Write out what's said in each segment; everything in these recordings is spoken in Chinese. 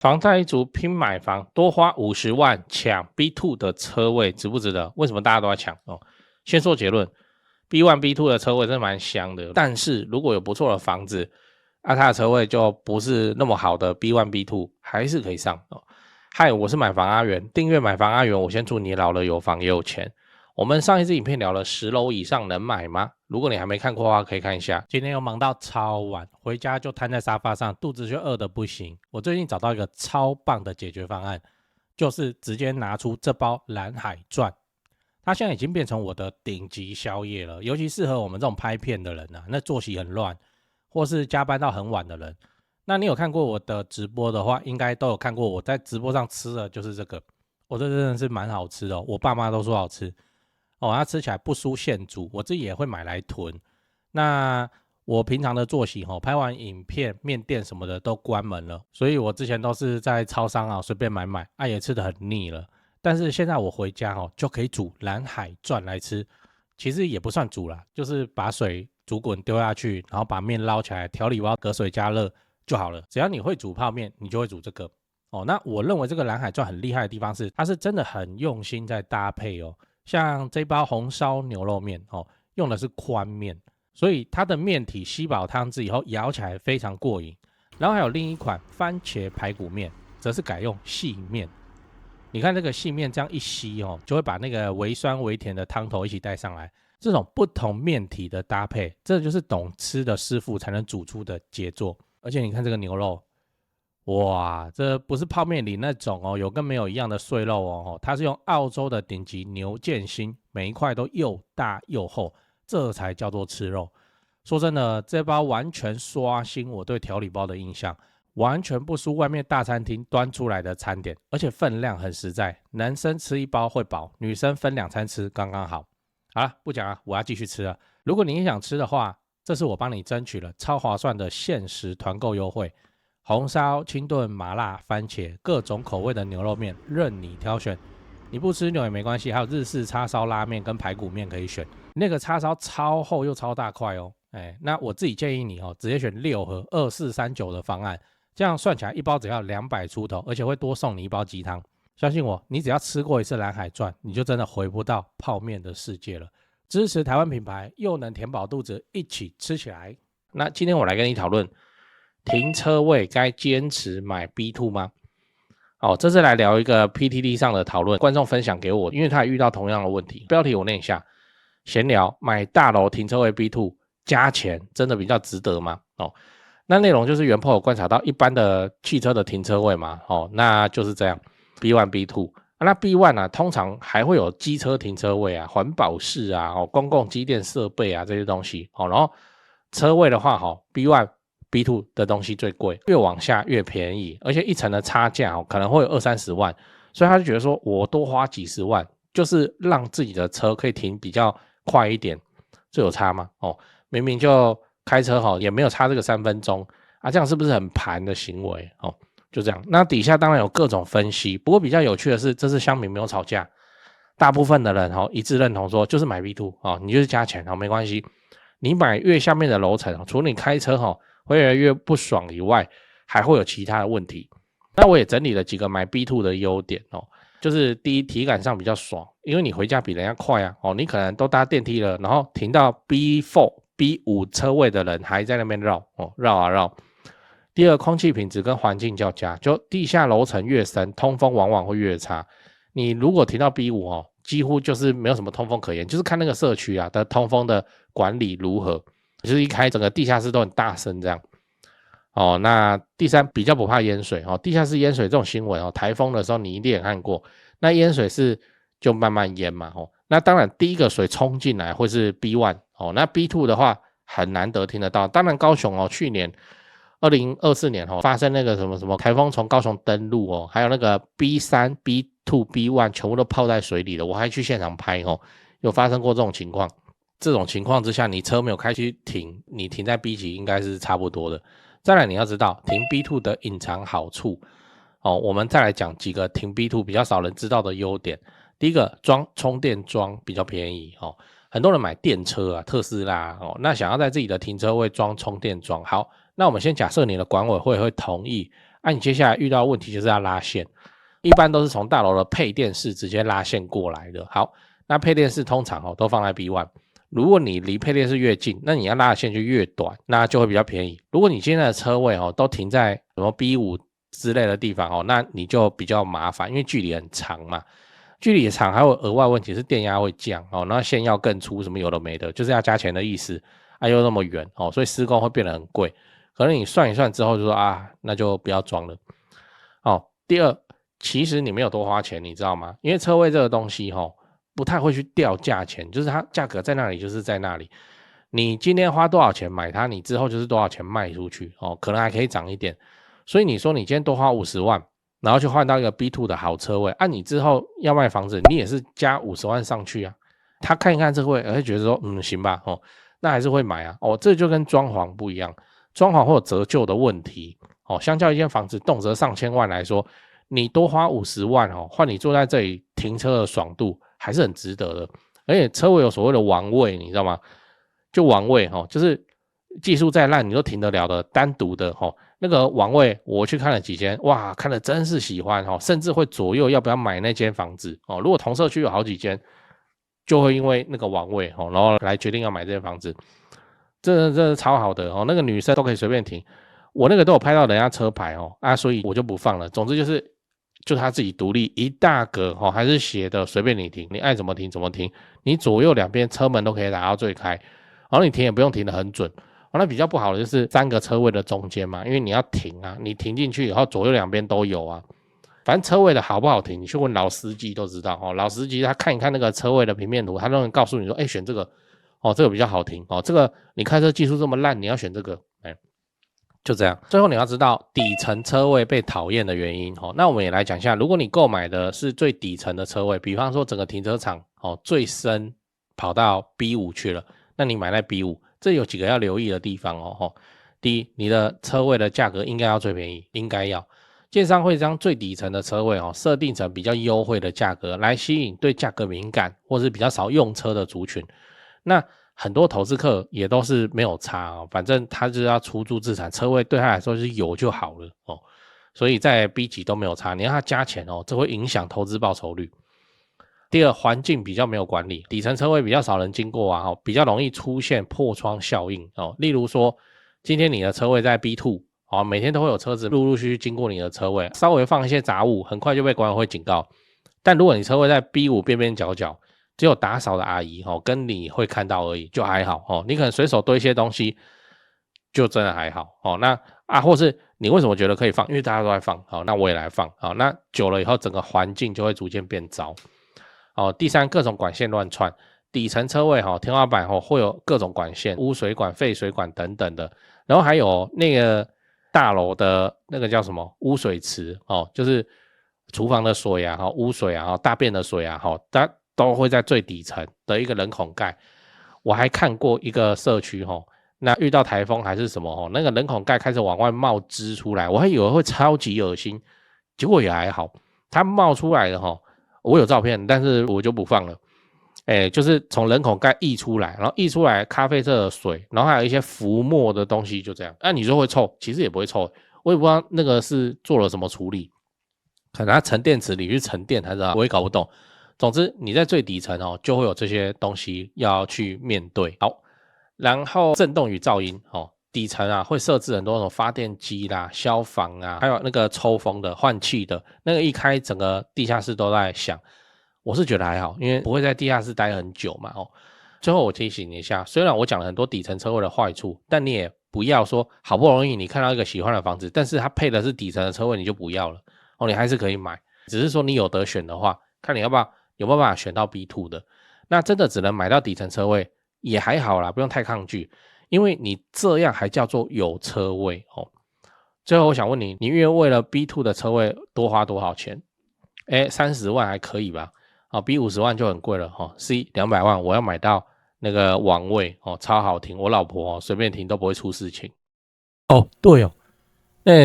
房貸一族拼買房，多花50萬搶 B2 的車位，值不值得？為什麼大家都在搶？先說結論 ，B1、B2 的車位真的蠻香的。但是如果有不錯的房子，它的車位就不是那麼好的 B1、B2，還是可以上。嗨，我是買房阿元，訂閱買房阿元，我先祝你老了有房也有錢。我們上一支影片聊了10樓以上能買嗎？如果你還沒看過的話，可以看一下。今天又忙到超晚，回家就癱在沙發上，肚子就餓得不行。我最近找到一個超棒的解決方案，就是直接拿出這包藍海鑽。它現在已經變成我的頂級宵夜了，尤其適合我們這種拍片的人啊，那作息很亂，或是加班到很晚的人。那你有看過我的直播的話，應該都有看過我在直播上吃的就是這個。我這真的是蠻好吃的哦，我爸媽都說好吃。它吃起來不輸現煮，我自己也會買來囤。那我平常的作息拍完影片麵店什麼的都關門了，所以我之前都是在超商隨便買也吃得很膩了。但是現在我回家就可以煮藍海鑽來吃，其實也不算煮啦，就是把水煮滾丟下去，然後把麵撈起來，調理包隔水加熱就好了。只要你會煮泡麵，你就會煮這個。那我認為這個藍海鑽很厲害的地方是，它是真的很用心在搭配哦。像這包紅燒牛肉麵用的是寬麵，所以它的麵體吸飽湯汁以後咬起來非常過癮。然後還有另一款番茄排骨麵，則是改用細麵。你看這個細麵這樣一吸就會把那個微酸微甜的湯頭一起帶上來。這種不同麵體的搭配，這就是懂吃的師傅才能煮出的傑作。而且你看這個牛肉，哇，這不是泡麵裡那種有跟沒有一樣的碎肉它是用澳洲的頂級牛腱心，每一塊都又大又厚，這才叫做吃肉。說真的，這包完全刷新我對調理包的印象，完全不輸外面大餐廳端出來的餐點，而且分量很實在，男生吃一包會飽，女生分2餐吃剛剛好。好了，不講了，我要繼續吃了。如果你也想吃的話，這是我幫你爭取了超划算的限時團購優惠。紅燒、清燉、麻辣、番茄，各種口味的牛肉麵任你挑選。你不吃牛也沒關係，還有日式叉燒拉麵跟排骨麵可以選。那個叉燒超厚又超大塊哦。那我自己建議你直接選6盒2439的方案，這樣算起來一包只要200出頭，而且會多送你一包雞湯。相信我，你只要吃過一次藍海鑽，你就真的回不到泡麵的世界了。支持台灣品牌，又能填飽肚子，一起吃起來。那今天我來跟你討論，停車位該堅持買 B2 嗎？這次來聊一個 PTT 上的討論，觀眾分享給我，因為他也遇到同樣的問題。標題我念一下：閒聊，買大樓停車位 B2 加錢真的比較值得嗎？那內容就是原 po 有觀察到一般的汽車的停車位嘛，那就是這樣 B1、B2。那 B1 通常還會有機車停車位環保室公共機電設備這些東西。然後車位的話B1、B2 的東西最貴，越往下越便宜，而且一層的差價可能會有20-30萬，所以他就覺得說我多花幾十萬，就是讓自己的車可以停比較快一點，這有差嗎？明明就開車也沒有差這個3分鐘這樣是不是很盤的行為？就這樣。那底下當然有各種分析，不過比較有趣的是，這次鄉民沒有吵架，大部分的人一致認同說就是買 B2 你就是加錢沒關係，你買越下面的樓層除了你開車會越來越不爽以外，還會有其他的問題。那我也整理了幾個買 B2 的優點就是第一，體感上比較爽，因為你回家比人家快你可能都搭電梯了，然後停到 B4、B5 車位的人還在那邊繞。第二，空氣品質跟環境較佳，就地下樓層越深，通風往往會越差。你如果停到 B5 幾乎就是沒有什麼通風可言，就是看那個社區的通風的管理如何，就是一開整個地下室都很大聲這樣。那第三，比較不怕淹水地下室淹水這種新聞台風的時候你一定也看過，那淹水是就慢慢淹嘛那當然第一個水衝進來會是 B1 那 B2 的話很難得聽得到。當然高雄去年2024年發生那個什麼颱風從高雄登陸還有那個 B3、B2、B1 全部都泡在水裡了，我還去現場拍有發生過這種情況。這種情況之下，你車沒有開去停，你停在 B 級應該是差不多的。再來你要知道停 B2 的隱藏好處我們再來講幾個停 B2 比較少人知道的優點。第一個，裝充電樁比較便宜很多人買電車特斯拉那想要在自己的停車位裝充電樁，好，那我們先假設你的管委會会同意你接下來遇到的問題就是要拉線，一般都是從大樓的配電室直接拉線過來的。好，那配電室通常都放在 B1， 如果你離配電室越近，那你要拉的線就越短，那就會比較便宜。如果你今天的車位都停在什麼 B5 之類的地方那你就比較麻煩，因為距離很長嘛，距離長還有額外問題是電壓會降那線要更粗，什麼有的沒的，就是要加錢的意思又那麼遠所以施工會變得很貴。可能你算一算之後就說那就不要裝了。第二，其實你沒有多花錢，你知道嗎？因為車位這個東西不太會去掉價錢，就是它價格在那裡就是在那裡。你今天花多少錢買它，你之後就是多少錢賣出去可能還可以漲一點。所以你說你今天多花50萬，然後去換到一個 B2 的好車位你之後要賣房子，你也是加50萬上去啊。他看一看這個位，會覺得說行吧那還是會買這就跟裝潢不一樣，裝潢會有折舊的問題相較一間房子動輒上千萬來說，你多花50萬換你坐在這裡停車的爽度還是很值得的。而且車位有所謂的王位，你知道嗎？就王位就是技術再爛你都停得了的單獨的那個王位，我去看了幾間，哇，看了真是喜歡甚至會左右要不要買那間房子如果同社區有好幾間，就會因為那個王位然後來決定要買這間房子，真的超好的那個女生都可以隨便停，我那個都有拍到人家車牌所以我就不放了。总之就他自己獨立一大格還是斜的，隨便你停，你愛怎麼停怎么停，你左右两邊車門都可以打到最開，然后你停也不用停得很準那比較不好的就是3個車位的中間嘛，因為你要停你停進去以後左右兩邊都有反正車位的好不好停，你去問老司機都知道老司機他看一看那個車位的平面圖，他都能告訴你說選這個這個比較好停這個你開車技術這麼爛，你要選這個就這樣。最後你要知道底層車位被討厭的原因那我們也來講一下，如果你購買的是最底層的車位，比方說整個停車場最深跑到 B5 去了，那你買在 B5， 這有幾個要留意的地方第一，你的車位的價格應該要最便宜，應該要建商會將最底層的車位設定成比較優惠的價格，來吸引对價格敏感或是比較少用車的族群。那很多投資客也都是没有差反正他就是要出租自產，車位對他來說就是有就好了所以在 B 級都沒有差，你讓他加錢這會影響投資報酬率。第二，環境比較沒有管理，底層車位比較少人經過比較容易出現破窗效應例如說今天你的車位在 B2 每天都会有車子陸陸續續經過你的車位，稍微放一些雜物很快就被管委會警告。但如果你車位在 B5 邊邊角角，只有打掃的阿姨跟你會看到而已，就還好你可能隨手堆一些東西就真的還好那或是你為什麼覺得可以放，因為大家都在放那我也來放那久了以後整個環境就會逐漸變糟第三，各種管線亂竄，底層車位天花板會有各種管線，污水管、廢水管等等的，然後還有那個大樓的那個叫什麼污水池就是廚房的水污水大便的水它都會在最底層的一個人孔蓋。我還看過一個社區那遇到台風還是什麼那個人孔蓋開始往外冒汁出來，我還以為會超級噁心，結果也還好，它冒出來的我有照片，但是我就不放了就是從人孔蓋溢出來，然後溢出來咖啡色的水，然後還有一些浮沫的東西，就這樣你說會臭，其實也不會臭，我也不知道那個是做了什麼處理，可能它沉淀池裡去沉澱還是我也搞不懂。總之你在最底層就會有這些東西要去面對。好，然後震動與噪音底層會設置很多種發電機啦、消防還有那個抽風的、換氣的，那個一開整個地下室都在響。我是覺得還好，因為不會在地下室待很久嘛最後我提醒你一下，雖然我講了很多底層車位的壞處，但你也不要說好不容易你看到一個喜歡的房子，但是它配的是底層的車位你就不要了你還是可以買，只是說你有得選的話，看你有没有辦法選到 B2 的。那真的只能買到底层車位也還好啦，不用太抗拒，因為你這樣還叫做有車位最後我想問你，你愿意為了 B2 的車位多花多少錢？30萬還可以吧？B 50萬就很貴了C 200萬我要買到那個王位超好停，我老婆隨便停都不會出事情。對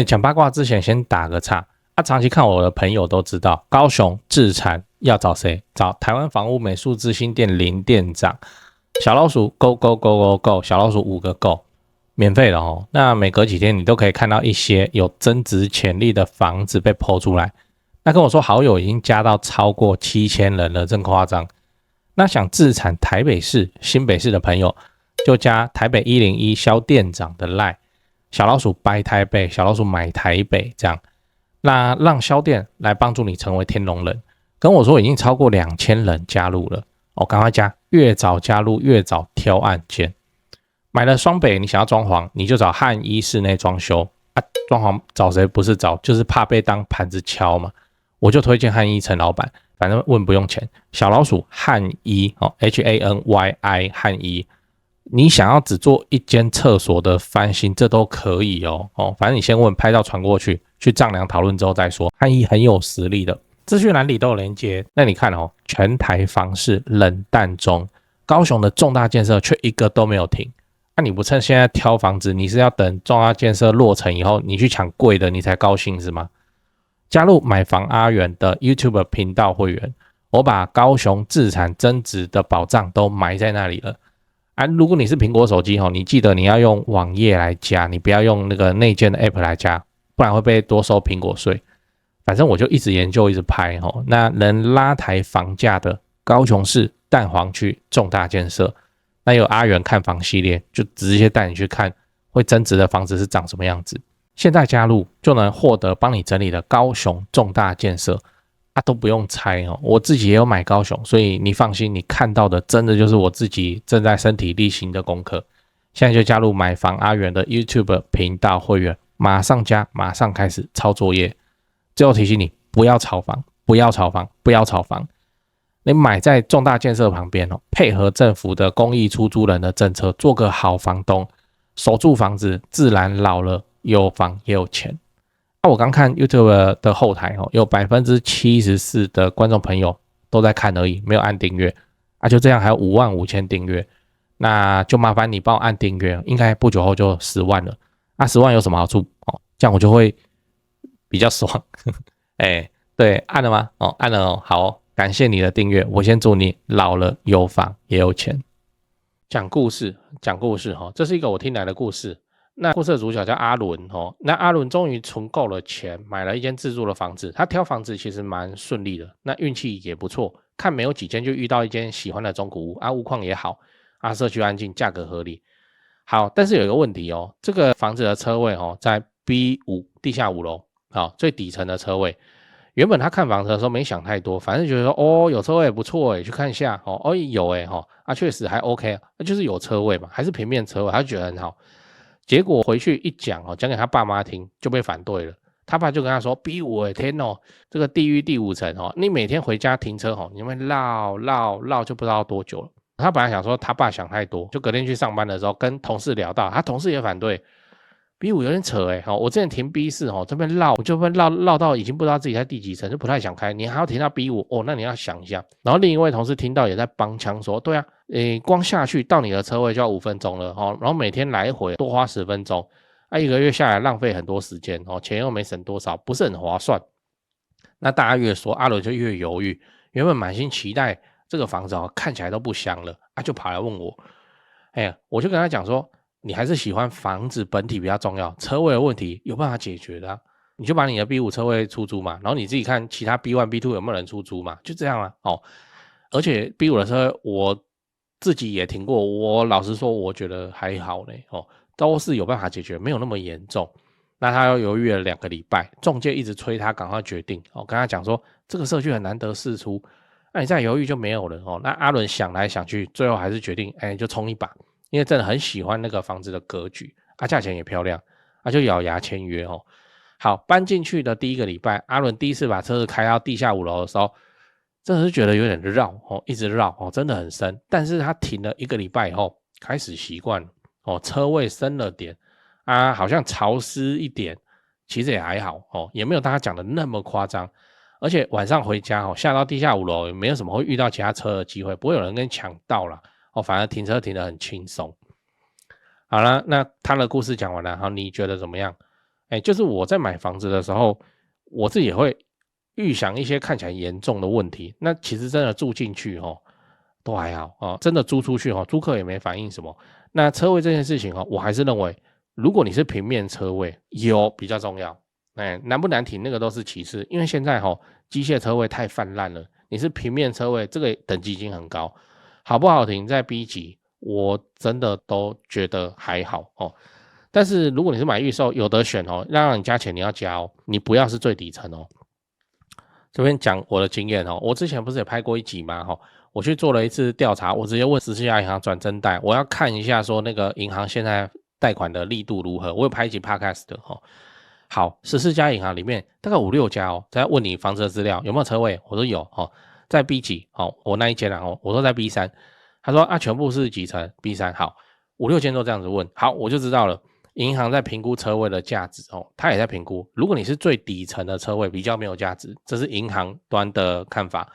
講八卦之前先打個岔長期看我的朋友都知道，高雄置產要找誰？找台灣房屋美術之星店林店長。小老鼠 go go go go go， 小老鼠5個 go。免費的哦。那每隔幾天你都可以看到一些有增值潛力的房子被 po 出來。那跟我說好友已經加到超過7000人了，真誇張。那想自產台北市、新北市的朋友，就加台北101蕭店長的 LINE， 小老鼠掰台北，小老鼠買台北這樣。那讓蕭店來幫助你成為天龍人。跟我說已經超過2000人加入了哦，趕快加，越早加入越早挑案件。買了雙北，你想要裝潢，你就找漢一室內裝修啊。裝潢找誰不是找，就是怕被當盤子敲嘛。我就推薦漢一陳老闆，反正問不用錢。小老鼠漢一哦 ，HANYI 漢一，你想要只做一間廁所的翻新，這都可以哦。反正你先問，拍照傳過去，去丈量討論之後再說。漢一很有實力的，資訊欄裡都有連結。那你看哦，全台房市冷淡中，高雄的重大建設卻一個都沒有停。那你不趁現在挑房子，你是要等重大建設落成以後，你去搶貴的，你才高興是嗎？加入買房阿元的 YouTube 頻道會員，我把高雄自產增值的寶藏都埋在那裡了啊！如果你是蘋果手機，你記得你要用網頁來加，你不要用那個內建的 App 來加，不然會被多收蘋果稅。反正我就一直研究，一直拍，那能拉抬房價的高雄市蛋黃區重大建設。那有阿元看房系列，就直接帶你去看會增值的房子是長什麼樣子。現在加入就能獲得幫你整理的高雄重大建設啊，都不用猜哦。我自己也有買高雄，所以你放心，你看到的真的就是我自己正在身體力行的功課。現在就加入買房阿元的 YouTube 頻道會員，馬上加，馬上開始抄作業。最後提醒你，不要炒房，不要炒房，不要炒房。你買在重大建設旁邊，配合政府的公益出租人的政策，做個好房東，守住房子，自然老了有房也有錢。我剛看 YouTube 的後台，有 74% 的觀眾朋友都在看而已，沒有按訂閱啊，就這樣還有55000訂閱，那就麻煩你幫我按訂閱，應該不久後就10萬了啊。10萬有什麼好處？這樣我就會比較爽。對，按了嗎？按了哦，好哦。感謝你的訂閱，我先祝你老了有房也有錢。講故事，這是一個我聽來的故事。那故事的主角叫阿倫，那阿倫終於存夠了錢，買了一間自住的房子。他挑房子其實蠻順利的，那運氣也不錯，看沒有幾間就遇到一間喜歡的中古屋啊，屋況也好啊，社區安靜，價格合理。好，但是有一個問題哦，這個房子的車位在 B5 地下5樓，最底層的車位。原本他看房子的時候沒想太多，反正覺得說有車位也不錯去看一下有確實還 OK， 就是有車位嘛，還是平面车位，他就覺得很好。結果回去一講講給他爸媽聽就被反對了。他爸就跟他說 B5 天這個地獄第5層你每天回家停車你們繞就不知道多久了。他本來想說他爸想太多，就隔天去上班的時候跟同事聊到，他同事也反對。B5 有點扯我之前停 B4 這邊繞，我就會繞到已經不知道自己在第幾層，就不太想開。你還要停到 B5 那你要想一下。然後另一位同事聽到也在幫腔說，對啊，光下去到你的車位就要5分鐘了然後每天來回多花10分鐘一個月下來浪費很多時間錢又沒省多少，不是很划算。那大家越說，阿倫就越猶豫。原本滿心期待這個房子看起來都不香了就跑來問我。我就跟他講說，你還是喜歡房子本體比較重要，車位的問題有辦法解決的你就把你的 B5 車位出租嘛，然後你自己看其他 B1、B2 有沒有人出租嘛，就這樣而且 B5 的車我自己也停過，我老實說我覺得還好都是有辦法解決，沒有那麼嚴重。那他又猶豫了2個禮拜，仲介一直催他趕快決定跟他講說這個社區很難得釋出，那你再猶豫就沒有了那阿倫想來想去，最後還是決定就衝一把。因為真的很喜歡那個房子的格局價錢也漂亮就咬牙簽約好，搬進去的第一個禮拜，阿倫第一次把車子開到地下5樓的時候，真的是覺得有點繞一直繞真的很深。但是他停了1個禮拜以後，開始習慣了車位深了點好像潮濕一點，其實也還好也沒有大家講的那麼誇張。而且晚上回家下到地下5樓，也沒有什麼會遇到其他車的機會，不會有人跟你搶道啦反而停車停得很輕鬆。好了，那他的故事講完了，好，你覺得怎麼樣？就是我在買房子的時候，我自己也會預想一些看起來嚴重的問題。那其實真的住進去都還好真的租出去租客也沒反映什麼。那車位這件事情我還是認為，如果你是平面車位，有比較重要。難不難停那個都是其次，因為現在機械車位太氾濫了。你是平面車位，這個等級已經很高，好不好停在 B 級，我真的都覺得還好但是如果你是買預售，有得選讓你加錢你要加你不要是最底層這邊講我的經驗我之前不是也拍過一集嗎我去做了一次調查，我直接問14家銀行轉增貸，我要看一下說那個銀行現在貸款的力度如何，我有拍一集 podcast 的好，14家銀行裡面大概5、6家在問你房子的資料有沒有車位，我說有在 B 級我那一間我說在 B3， 他說全部是幾層 B3， 好，5、6間都這樣子問，好，我就知道了。銀行在評估車位的價值他也在評估，如果你是最底層的車位比較沒有價值，這是銀行端的看法。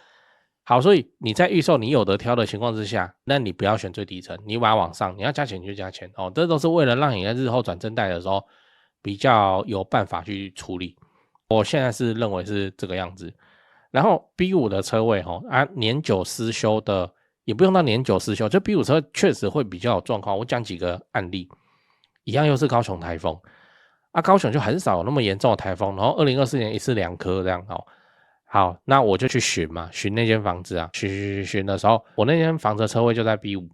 好，所以你在預售你有得挑的情況之下，那你不要選最底層，你把它往上，你要加錢你就加錢這都是為了讓你在日後轉增貸的時候比較有辦法去處理。我現在是認為是這個樣子。然後 B5 的車位年久失修的也不用到年久失修，就 B5 車確實會比較有狀況。我講幾個案例，一樣又是高雄台風高雄就很少有那麼嚴重的台風，然後2024年一次2顆這樣好，那我就去尋那間房子尋的時候，我那間房子的車位就在 B5，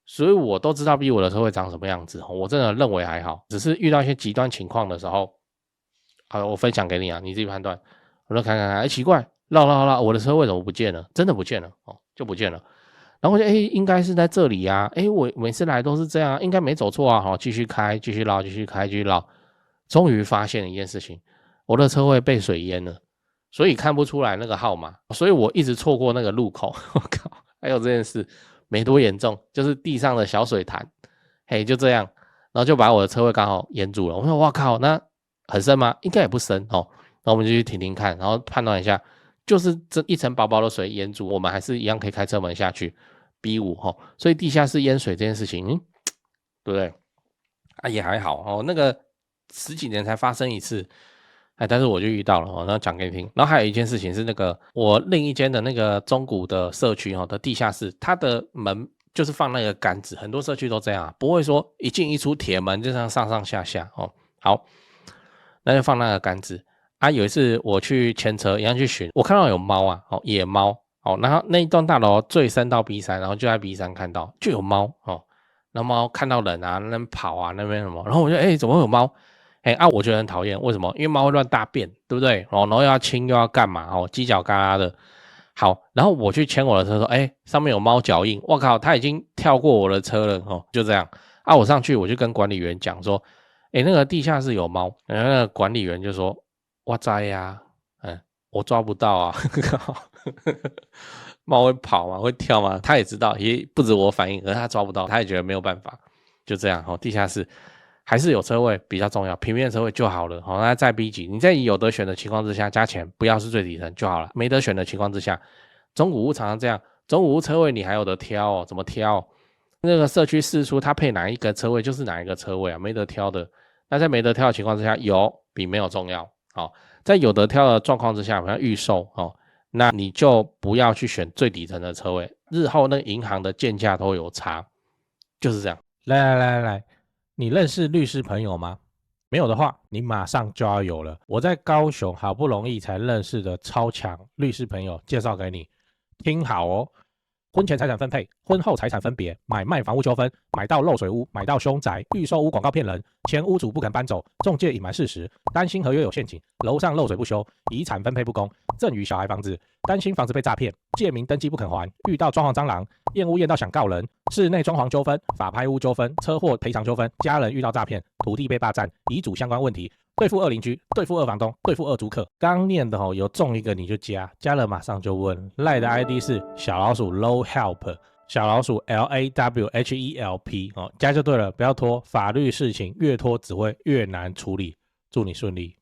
所以我都知道 B5 的車位長什麼樣子，我真的認為還好，只是遇到一些極端情況的時候，好，我分享給你你自己判斷。我就看，奇怪，繞，我的車位怎麼不見了？真的不見了就不見了。然後我就應該是在這裡我每次來都是這樣，應該沒走錯繼續開，繼續繞，繼續開，繼續繞，終於發現了一件事情，我的車位被水淹了。所以看不出來那個號碼，所以我一直錯過那個路口。我靠，還有這件事沒多嚴重，就是地上的小水潭，就這樣，然後就把我的車位剛好淹住了。我說哇靠，那很深嗎？應該也不深然後我們就去停停看，然後判斷一下，就是這一層薄薄的水淹住，我們還是一樣可以開車門下去 B5 所以地下室淹水這件事情，對不對？也還好那個10幾年才發生一次。但是我就遇到了然後講給你聽。然後還有一件事情是那個我另一間的那個中古的社區的地下室，它的门就是放那個桿子，很多社區都這樣不會說一進一出鐵門就這樣上上下下好，那就放那個桿子有一次我去牽車一樣去尋，我看到有貓野貓然後那一棟大樓最深到 B3， 然後就在 B3 看到就有貓那貓看到人那邊跑那邊什麼，然後我就怎麼會有貓？我覺得很討厭，為什麼？因為貓會亂大便，对不對？然後又要清又要幹嘛？犄角旮旯的。好，然後我去牽我的車說，上面有貓腳印，我靠，它已經跳過我的車了就這樣我上去我就跟管理員講說，那個地下室有貓，然後那個管理員就說，我知呀，我抓不到貓會跑嗎？會跳嗎？他也知道，也不止我反應，可是他抓不到，他也覺得沒有辦法，就這樣地下室。還是有車位比較重要，平面車位就好了那在 B 級，你在有得選的情況之下加錢，不要是最底層就好了。沒得選的情況之下，中古屋常常這樣，中古屋車位你還有得挑怎麼挑？那個社區釋出它配哪一個車位就是哪一個車位沒得挑的。那在沒得挑的情況之下，有比沒有重要在有得挑的狀況之下，比如預售那你就不要去選最底層的車位，日後那銀行的鑑價都有差，就是這樣。來。你認識律師朋友嗎？沒有的話，你馬上就要有了。我在高雄好不容易才認識的超強律師朋友介紹給你，聽好婚前財產分配、婚後財產分別、買賣房屋糾紛、買到漏水屋、買到凶宅、預售屋廣告騙人、前屋主不肯搬走、仲介隱瞞事實、擔心合約有陷阱、樓上漏水不修、遺產分配不公、贈與小孩房子、擔心房子被詐騙、借名登記不肯還、遇到裝潢蟑螂、驗屋驗到想告人、室內裝潢糾紛、法拍屋糾紛、車禍賠償糾紛、家人遇到詐騙、土地被霸佔、遺囑相關問題、對付2鄰居、對付2房東、對付2租客。剛念的有中一個你就加了馬上就問。賴的 ID 是小老鼠 low help， 小老鼠 LAWHELP 加就對了，不要拖，法律事情越拖只會越難處理。祝你順利。